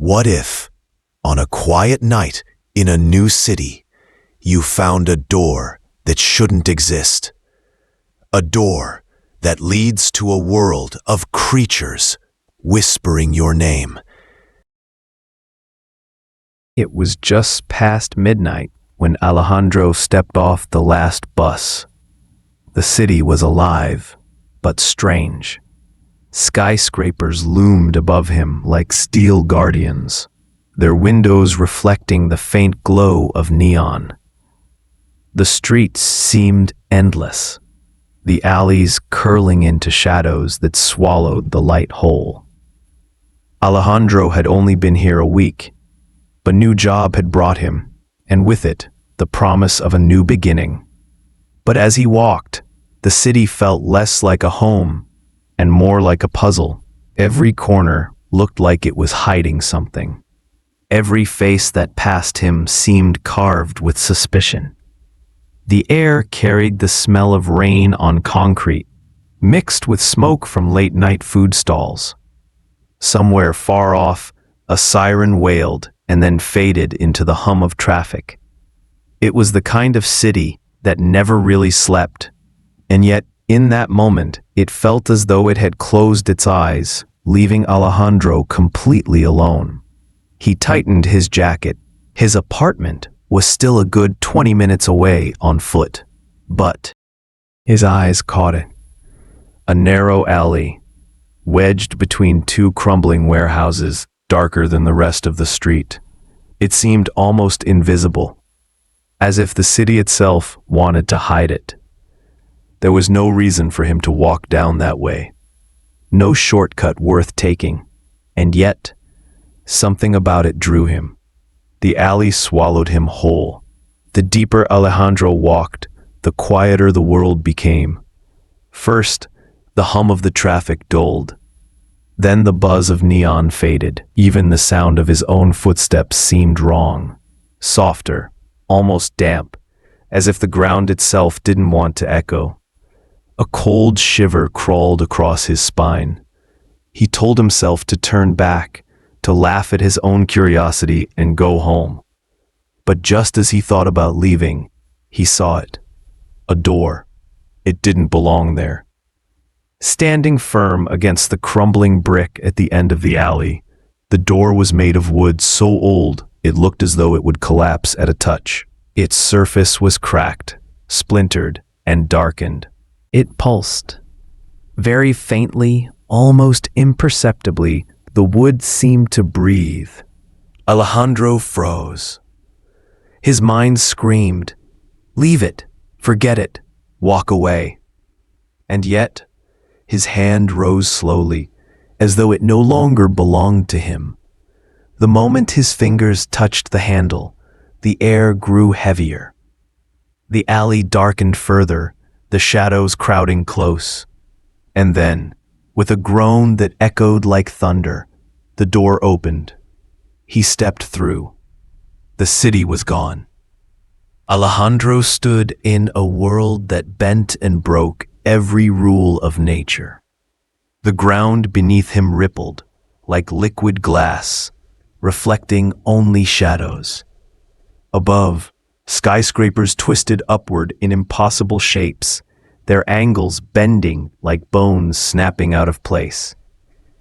What if, on a quiet night in a new city, you found a door that shouldn't exist? A door that leads to a world of creatures whispering your name. It was just past midnight when Alejandro stepped off the last bus. The city was alive, but strange. Skyscrapers loomed above him like steel guardians, their windows reflecting the faint glow of neon. The streets seemed endless, the alleys curling into shadows that swallowed the light whole. Alejandro had only been here a week. A new job had brought him, and with it, the promise of a new beginning. But as he walked, the city felt less like a home and more like a puzzle. Every corner looked like it was hiding something. Every face that passed him seemed carved with suspicion. The air carried the smell of rain on concrete, mixed with smoke from late-night food stalls. Somewhere far off, a siren wailed and then faded into the hum of traffic. It was the kind of city that never really slept, and yet, in that moment, it felt as though it had closed its eyes, leaving Alejandro completely alone. He tightened his jacket. His apartment was still a good 20 minutes away on foot, but his eyes caught it. A narrow alley, wedged between two crumbling warehouses, darker than the rest of the street. It seemed almost invisible, as if the city itself wanted to hide it. There was no reason for him to walk down that way, no shortcut worth taking, and yet, something about it drew him. The alley swallowed him whole. The deeper Alejandro walked, the quieter the world became. First, the hum of the traffic dulled. Then the buzz of neon faded. Even the sound of his own footsteps seemed wrong, softer, almost damp, as if the ground itself didn't want to echo. A cold shiver crawled across his spine. He told himself to turn back, to laugh at his own curiosity and go home. But just as he thought about leaving, he saw it. A door. It didn't belong there. Standing firm against the crumbling brick at the end of the alley, the door was made of wood so old it looked as though it would collapse at a touch. Its surface was cracked, splintered, and darkened. It pulsed. Very faintly, almost imperceptibly, the wood seemed to breathe. Alejandro froze. His mind screamed, "Leave it, forget it, walk away." And yet, his hand rose slowly, as though it no longer belonged to him. The moment his fingers touched the handle, the air grew heavier. The alley darkened further, the shadows crowding close. And then, with a groan that echoed like thunder, the door opened. He stepped through. The city was gone. Alejandro stood in a world that bent and broke every rule of nature. The ground beneath him rippled, like liquid glass, reflecting only shadows. Above, skyscrapers twisted upward in impossible shapes, their angles bending like bones snapping out of place.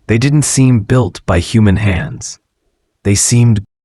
They didn't seem built by human hands. They seemed